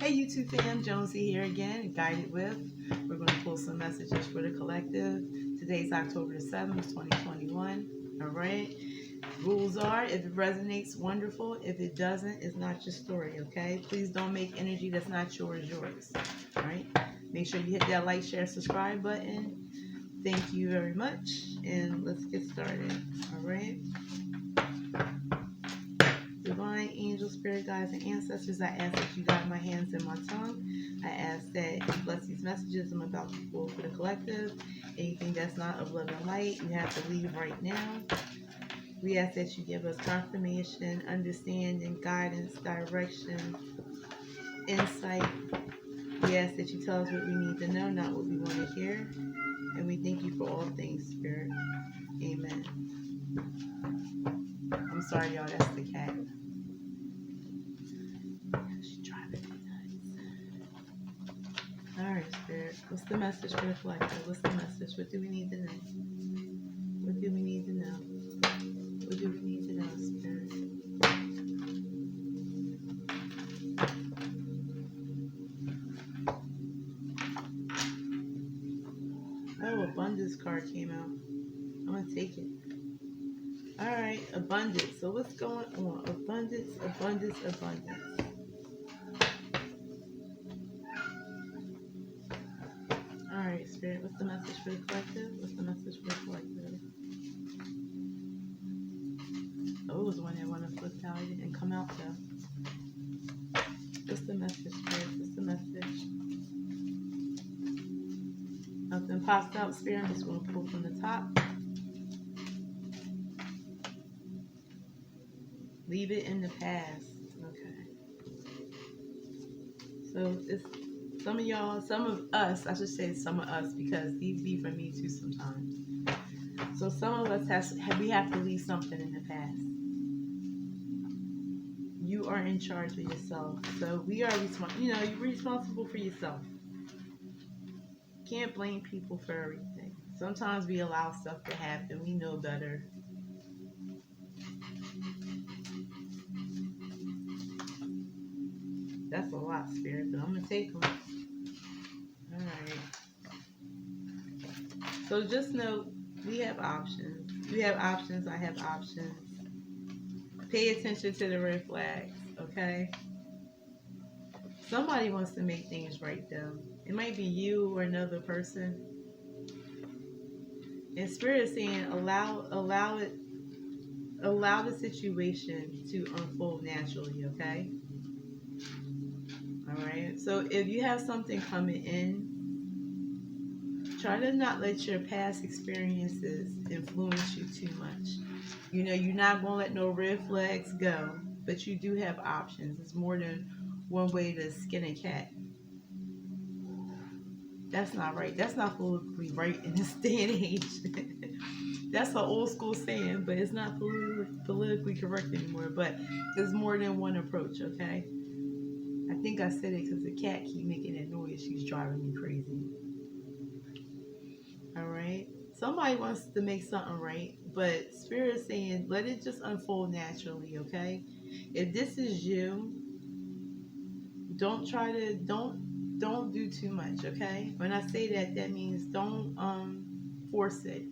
Hey YouTube fam, Jonesy here again, guided with. We're going to pull some messages for the collective. Today's October the 7th, 2021. Alright. Rules are, if it resonates, wonderful. If it doesn't, it's not your story, okay? Please don't make energy that's not yours. Alright? Make sure you hit that like, share, subscribe button. Thank you very much. And let's get started. Alright? Divine angels, spirit guides, and ancestors, I ask that you guide my hands and my tongue. I ask that you bless these messages I'm about to pull for the collective. Anything that's not of love and light, you have to leave right now. We ask that you give us confirmation, understanding, guidance, direction, insight. We ask that you tell us what we need to know, not what we want to hear. And we thank you for all things, Spirit. Amen. I'm sorry, y'all, that's the cat. She's driving me nuts. Alright, Spirit. What's the message for the collective? What's the message? What do we need to know? What do we need to know? What do we need to know, Spirit? Oh, abundance card came out. I'm going to take it. Alright, abundance. So what's going on? Abundance, abundance, abundance. Alright, Spirit, what's the message for the collective? What's the message for the collective? Oh, it was one that wanted to flip out and come out though. What's the message, Spirit? What's the message? Nothing pops out, Spirit. I'm just going to pull from the top. Leave it in the past. Okay. So it's some of y'all, some of us, I should say some of us, because these be for me too sometimes. So some of us we have to leave something in the past. You are in charge of yourself. So we are responsible. You know, you're responsible for yourself. Can't blame people for everything. Sometimes we allow stuff to happen. We know better. That's a lot, Spirit, but I'm going to take them. Alright. So just know, we have options. You have options, I have options. Pay attention to the red flags, okay? Somebody wants to make things right, though. It might be you or another person. And Spirit is saying, allow the situation to unfold naturally, okay? Alright, so if you have something coming in, try to not let your past experiences influence you too much. You know, you're not going to let no red flags go, but you do have options. It's more than one way to skin a cat. That's not right. That's not politically right in this day and age. That's an old school saying, but it's not politically correct anymore. But there's more than one approach, okay? I think I said it because the cat keep making that noise. She's driving me crazy. Alright? Somebody wants to make something right, but Spirit is saying, let it just unfold naturally, okay? If this is you, don't do too much, okay? When I say that, that means don't force it.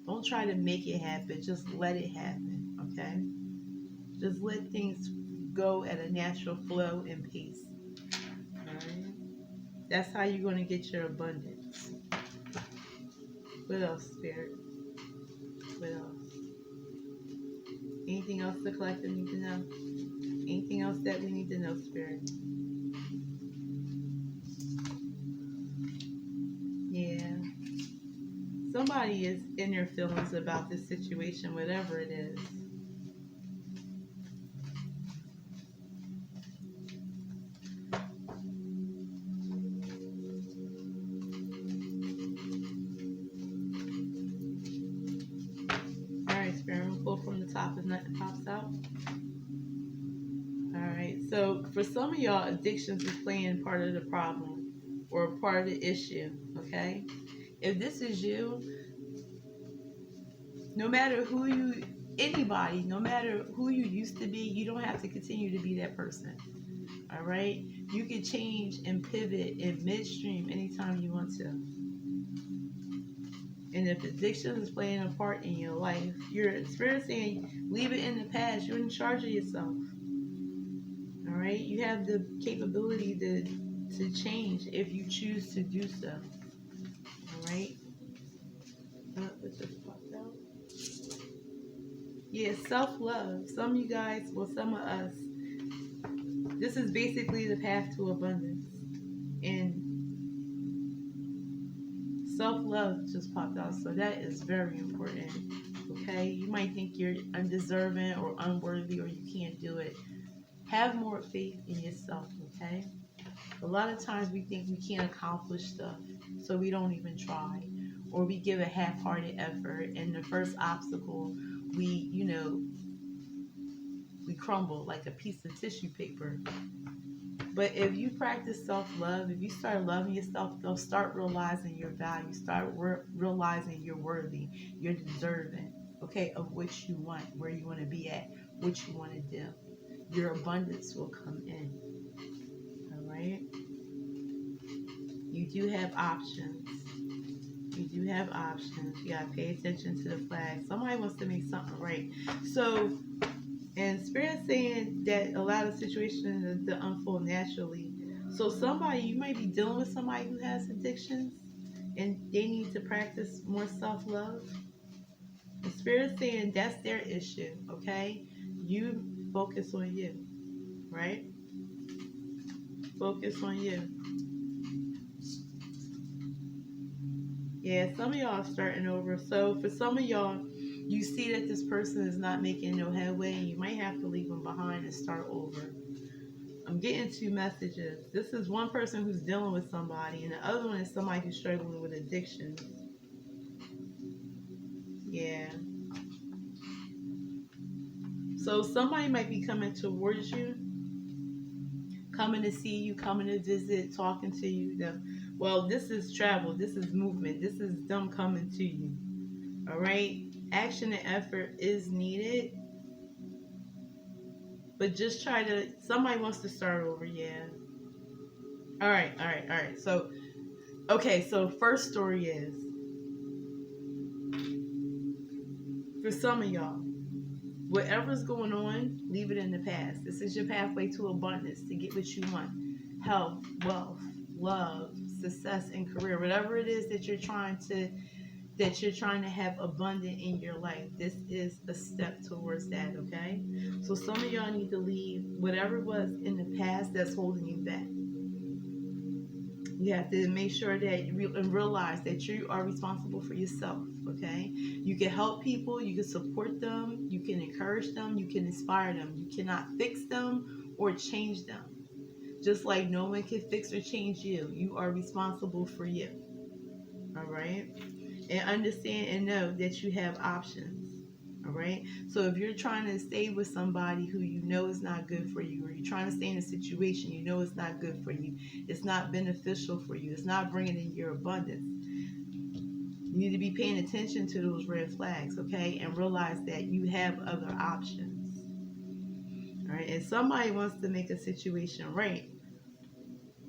Don't try to make it happen. Just let it happen, okay? Just let things go at a natural flow and pace. Alright? That's how you're going to get your abundance. What else, Spirit? What else? Anything else the collective need to know? Anything else that we need to know, Spirit? Yeah. Somebody is in their feelings about this situation, whatever it is. Alright, Spirit, we'll pull from the top as nothing pops out. Alright, so for some of y'all, addictions is playing part of the problem or part of the issue, okay? If this is you, no matter anybody, no matter who you used to be, you don't have to continue to be that person. All right? You can change and pivot in midstream anytime you want to. And if addiction is playing a part in your life, your spirit saying, leave it in the past. You're in charge of yourself. All right? You have the capability to change if you choose to do so. All right? What just popped out? Yeah, self-love. Some of you guys, well, some of us, this is basically the path to abundance. And self-love just popped out, so that is very important. Okay, you might think you're undeserving or unworthy or you can't do it. Have more faith in yourself. Okay, a lot of times we think we can't accomplish stuff, so we don't even try, or we give a half-hearted effort, and the first obstacle, we crumble like a piece of tissue paper. But if you practice self-love, if you start loving yourself, you'll start realizing your value, start realizing you're worthy, you're deserving, okay, of what you want, where you want to be at, what you want to do. Your abundance will come in. All right? You do have options. You do have options. You got to pay attention to the flag. Somebody wants to make something right. So, and Spirit's saying that a lot of situations that unfold naturally. So somebody, you might be dealing with somebody who has addictions and they need to practice more self-love. The Spirit's saying that's their issue, okay? You focus on you, right? Focus on you. Yeah, some of y'all are starting over. So for some of y'all, you see that this person is not making no headway, and you might have to leave them behind and start over. I'm getting two messages. This is one person who's dealing with somebody, and the other one is somebody who's struggling with addiction. Yeah. So somebody might be coming towards you, coming to see you, coming to visit, talking to you. Well, this is travel. This is movement. This is them coming to you. All right? Action and effort is needed. But just somebody wants to start over, yeah. All right. So, okay, so first story is, for some of y'all, whatever's going on, leave it in the past. This is your pathway to abundance, to get what you want. Health, wealth, love, success, and career. Whatever it is that you're trying to have abundant in your life. This is a step towards that, okay? So some of y'all need to leave whatever was in the past that's holding you back. You have to make sure that you realize that you are responsible for yourself, okay? You can help people, you can support them, you can encourage them, you can inspire them. You cannot fix them or change them. Just like no one can fix or change you. You are responsible for you, all right? And understand and know that you have options. All right. So if you're trying to stay with somebody who you know is not good for you, or you're trying to stay in a situation you know is not good for you, it's not beneficial for you, it's not bringing in your abundance, you need to be paying attention to those red flags, okay? And realize that you have other options. All right. And somebody wants to make a situation right,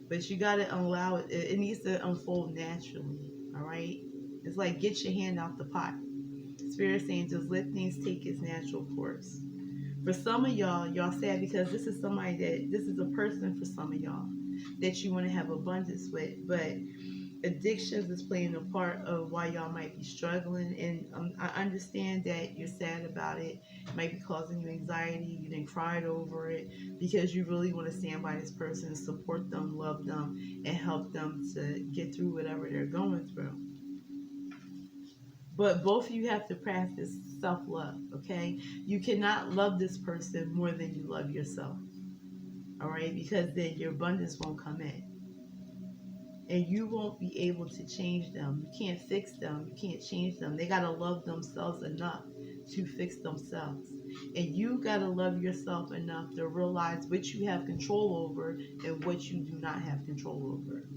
but you got to allow it. It needs to unfold naturally. All right. It's like, get your hand out the pot. Spirit saying, just let things take its natural course. For some of y'all sad because this is a person for some of y'all that you want to have abundance with, but addictions is playing a part of why y'all might be struggling. And I understand that you're sad about it. It might be causing you anxiety. You didn't cry over it because you really want to stand by this person, support them, love them, and help them to get through whatever they're going through. But both of you have to practice self-love, okay? You cannot love this person more than you love yourself, all right? Because then your abundance won't come in. And you won't be able to change them. You can't fix them. You can't change them. They got to love themselves enough to fix themselves. And you got to love yourself enough to realize what you have control over and what you do not have control over.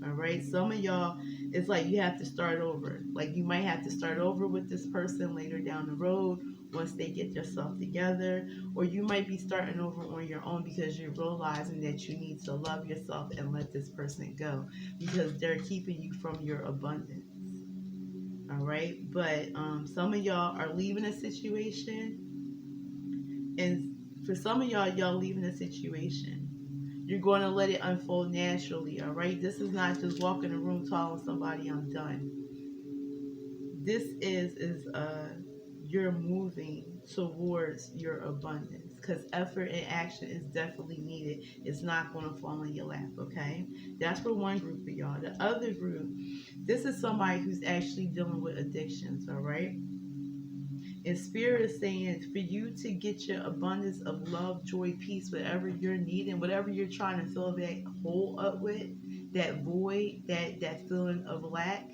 All right. Some of y'all, it's like you have to start over. Like you might have to start over with this person later down the road, once they get themselves together, or you might be starting over on your own because you're realizing that you need to love yourself and let this person go because they're keeping you from your abundance. All right, but some of y'all are leaving a situation, and for some of y'all, y'all leaving a situation. You're going to let it unfold naturally. All right, this is not just walk in a room telling somebody I'm done. This is you're moving towards your abundance because effort and action is definitely needed. It's not going to fall in your lap. Okay, that's for one group of y'all. The other group, this is somebody who's actually dealing with addictions. All right. And Spirit is saying for you to get your abundance of love, joy, peace, whatever you're needing, whatever you're trying to fill that hole up with, that void, that feeling of lack,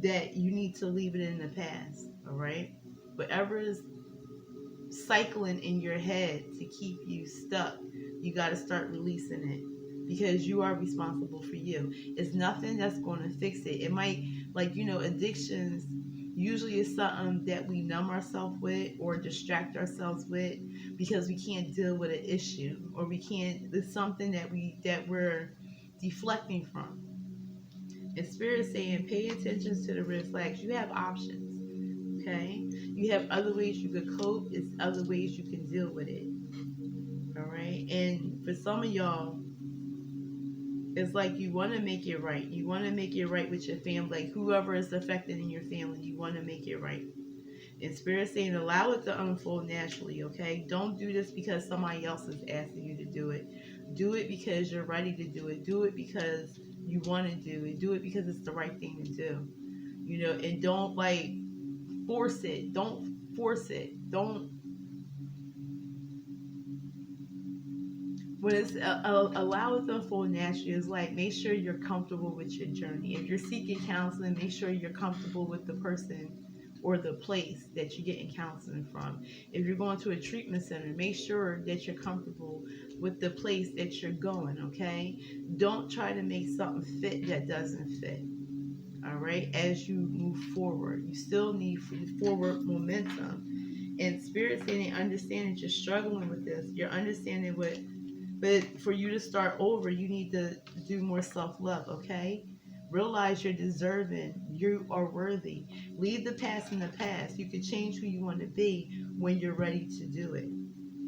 that you need to leave it in the past. All right? Whatever is cycling in your head to keep you stuck, you got to start releasing it because you are responsible for you. It's nothing that's going to fix it. It might, like, addictions usually is something that we numb ourselves with or distract ourselves with because we can't deal with an issue, or we can't, it's something that we're deflecting from. And Spirit is saying pay attention to the red flags. You have options. Okay, you have other ways you could cope. It's other ways you can deal with it. All right, and for some of y'all, it's like you want to make it right. You want to make it right with your family. Like whoever is affected in your family, you want to make it right. And Spirit saying allow it to unfold naturally, okay? Don't do this because somebody else is asking you to do it. Do it because you're ready to do it. Do it because you want to do it. Do it because it's the right thing to do. And don't like force it. Don't force it. Don't when it's allow it to unfold naturally. It's like make sure you're comfortable with your journey. If you're seeking counseling, make sure you're comfortable with the person or the place that you're getting counseling from. If you're going to a treatment center, make sure that you're comfortable with the place that you're going. Okay, don't try to make something fit that doesn't fit. All right, as you move forward, you still need forward momentum. And Spirit saying, understand that you're struggling with this. You're understanding what. But for you to start over, you need to do more self-love, okay? Realize you're deserving. You are worthy. Leave the past in the past. You can change who you want to be when you're ready to do it.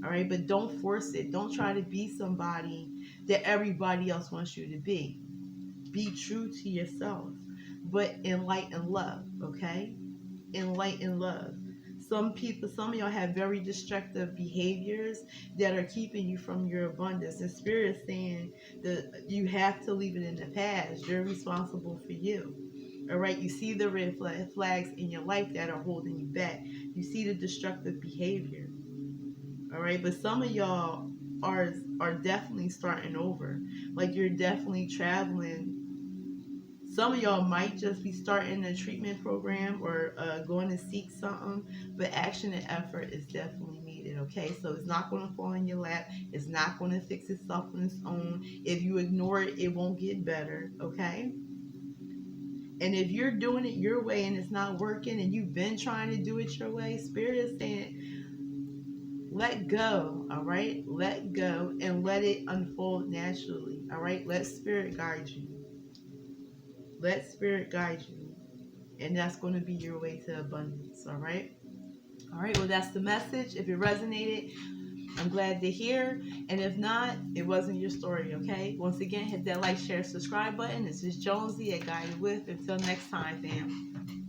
All right? But don't force it. Don't try to be somebody that everybody else wants you to be. Be true to yourself, but enlighten love, okay? Enlighten love. Some of y'all have very destructive behaviors that are keeping you from your abundance. And Spirit is saying that you have to leave it in the past. You're responsible for you. All right, you see the red flags in your life that are holding you back. You see the destructive behavior. All right, but some of y'all are definitely starting over. Like you're definitely traveling. Some of y'all might just be starting a treatment program or going to seek something, but action and effort is definitely needed, okay? So it's not going to fall in your lap. It's not going to fix itself on its own. If you ignore it, it won't get better, okay? And if you're doing it your way and it's not working and you've been trying to do it your way, Spirit is saying, let go, all right? Let go and let it unfold naturally, all right? Let Spirit guide you. Let Spirit guide you. And that's going to be your way to abundance. All right. All right. Well, that's the message. If it resonated, I'm glad to hear. And if not, it wasn't your story. Okay. Once again, hit that like, share, subscribe button. This is Jonesy at Guided With. Until next time, fam.